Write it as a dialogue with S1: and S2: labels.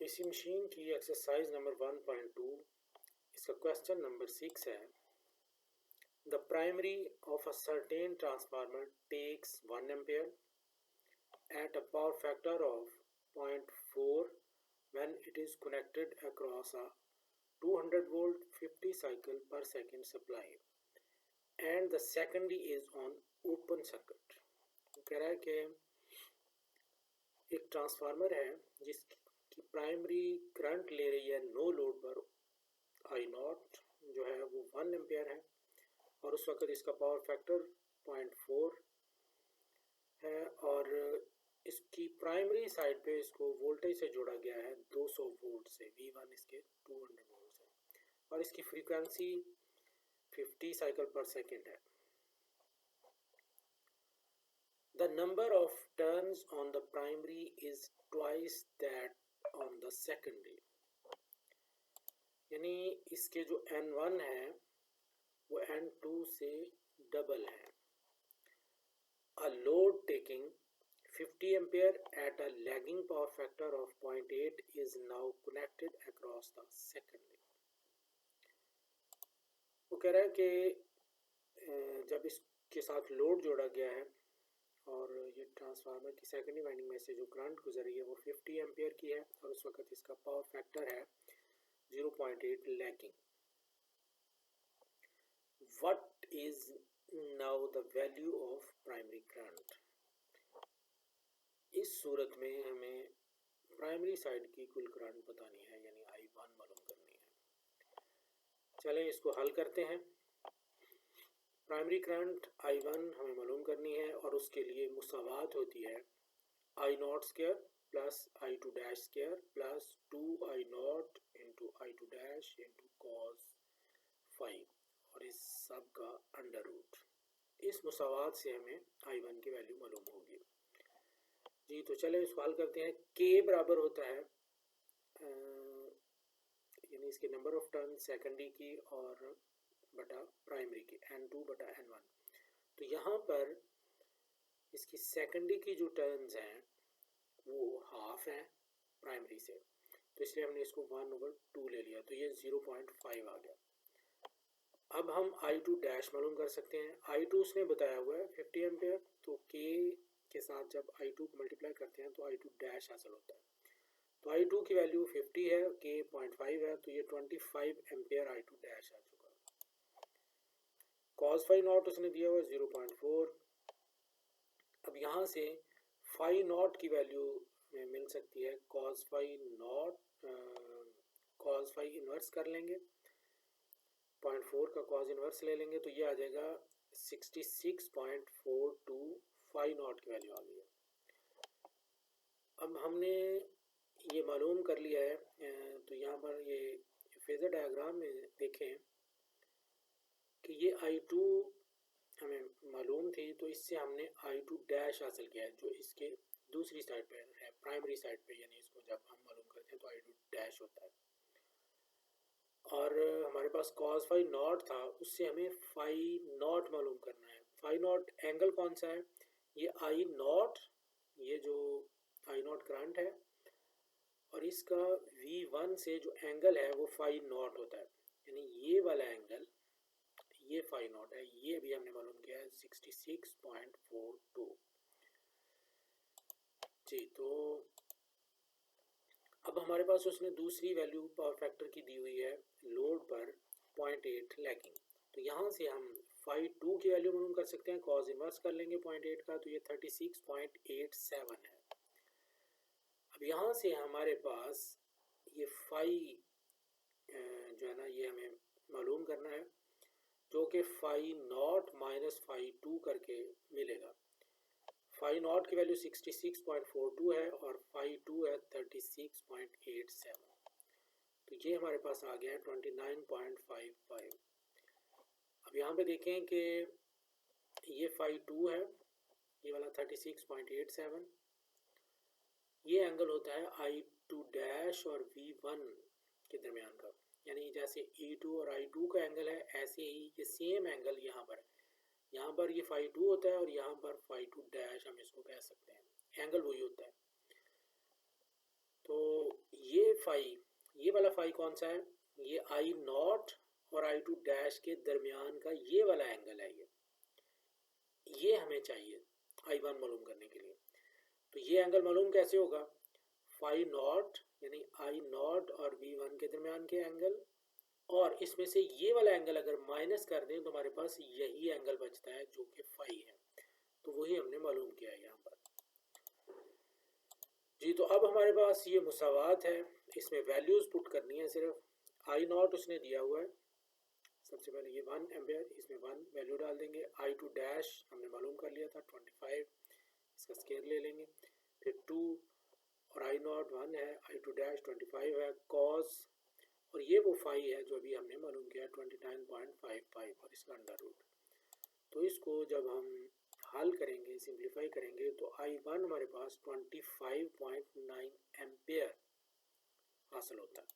S1: इसी मशीन की exercise number 1.2 इसका क्वेश्चन नंबर 6 है। The primary of a certain transformer takes 1 ampere at a power factor of 0.4 when it is connected across a 200 volt 50 cycle per second supply and the secondary is on open circuit। कह रहा है कि एक transformer है जिसकी primary current ले रही है नो लोड पर आई नॉट जो है वो 1 एम्पेयर है और उस वक्त इसका पावर फैक्टर 0.4 है और इसकी प्राइमरी साइड पे इसको वोल्टेज से जोड़ा गया है 200 वोल्ट से। V1 इसके 200 वोल्ट है और इसकी फ्रीक्वेंसी 50 साइकिल पर सेकेंड है। The number of turns on the primary is twice that on the secondary। यानी इसके जो N1 है वो N2 से डबल है। A load taking 50 ampere at a lagging power factor of 0.8 is now connected across the secondary। वो कह रहा है कि जब इसके साथ लोड जोड़ा गया है और ये ट्रांसफार्मर की सेकेंडरी वाइंडिंग में से जो करंट गुजर रही है वो 50 एम्पियर की है और उस वक्त इसका पावर फैक्टर है 0.8 lagging. What is now the value of primary current. इस सूरत में हमें प्राइमरी साइड की कुल करंट बतानी है यानी I1 मालूम करनी है। चलें इसको हल करते हैं। प्राइमरी करंट I1 हमें मालूम करनी है और उसके लिए मुसावात होती है I0 square plus I2 dash square plus 2I0 into I2 dash into cos 5 और इस सब का अंडर रूट। इस मुसावात से हमें I1 की वैल्यू मालूम होगी जी। तो चले इसको हल करते हैं। K बराबर होता है यानी इसके नंबर ऑफ टर्न सेकेंडरी की और बटा प्राइमरी की N2 बटा N1। तो यहाँ पर इसकी सेकेंडरी की जो टर्न्स हैं वो हाफ हैं प्राइमरी से, तो इसलिए हमने इसको 1/2 ले लिया तो ये 0.5 आ गया। अब हम I2 डैश मालूम कर सकते हैं। I2 उसने बताया हुआ है 50 एम्पेयर, तो K के साथ जब I2 को मल्टीप्लाई करते हैं तो I2 डैश हासिल होता है। तो I2 की वैल्यू 50 है, K 0.5 है, तो ये 25 एम्पेयर I2 डैश आ चुका। cos phi नॉट उसने दिया हुआ 0.4। अब यहाँ से phi नॉट की वैल्यू में मिल सकती है cos phi not, cos phi inverse कर लेंगे, 0.4 का cos इन्वर्स ले लेंगे तो ये आ जाएगा 66.42 phi नॉट की वैल्यू आ गई है। अब हमने ये मालूम कर लिया है तो यहाँ पर ये फेजर डायग्राम में देखें कि ये I2 हमें मालूम थी तो इससे हमने I2 डैश हासिल किया है जो इसके दूसरी साइड पे है प्राइमरी साइड पे, यानी इसको जब हम मालूम करते हैं तो I2 डैश होता है। और हमारे पास cos phi नॉट था, उससे हमें phi नॉट मालूम करना है। phi नॉट एंगल कौन सा है, ये I नॉट, ये जो I नॉट करंट है और इसका V1 से जो एंगल है वो phi नॉट होता है, यानी ये वाला एंगल ये phi नॉट है, ये भी हमने मालूम किया है 66.42 जी। तो अब हमारे पास उसने दूसरी वैल्यू पावर फैक्टर की दी हुई है लोड पर 0.8 लैगिंग, तो यहाँ से हम phi 2 की वैल्यू मालूम कर सकते हैं। कॉस इन्वर्स कर लेंगे 0.8 का तो ये 36.87 है। अब यहाँ से हमारे पास ये phi जो है ना ये हमें मालूम करना है जो कि phi नॉट माइनस phi 2 करके मिलेगा। phi नॉट की वैल्यू 66.42 है और phi 2 है 36.87, तो ये हमारे पास आ गया है 29.55। अब यहाँ पे देखें कि ये phi 2 है, ये वाला 36.87, ये एंगल होता है I2 डैश और V1 के दरमियान का, यानी जैसे E2 और I2 का एंगल है ऐसे ही ये सेम एंगल यहाँ पर है। यहाँ पर ये phi 2 होता है और यहाँ पर phi 2 डैश हम इसको कह सकते हैं, एंगल वही होता है। तो ये फाई, ये वाला फाई कौन सा है? ये आई नॉट और आई टू डैश के दरमियान का ये वाला एंगल है। ये हमें चाहिए आई वन मालूम करने के लिए। तो ये एंगल मालूम कैसे होगा? फाई नॉट यानी आई नॉट और वी वन के दरमियान के एंगल, और इसमें से ये वाला एंगल अगर माइनस कर दें तो हमारे पास यही एंगल बचता है जो कि फाई है। तो वही हमने मालूम किया है यहाँ पर जी। तो अब हमारे पास ये मुसावात है, इसमें वैल्यूज़ पुट करनी है सिर्फ। आई नॉट उसने दिया हुआ है, सबसे पहले ये 1 एम्पेयर, इसमें 1 वैल्यू डाल देंगे। आई टू डैश हमने मालूम कर लिया था 25, इसका स्केयर ले लेंगे। फिर 2 और आई नॉट 1 है, आई टू डैश 25 है, कॉस और ये वो फाई है जो अभी हमने मालूम किया 29.55 और इसका अंडर रूट। तो इसको जब हम हल करेंगे, सिंप्लीफाई करेंगे, तो आई वन हमारे पास 25.9 एम्पेयर हासिल होता है।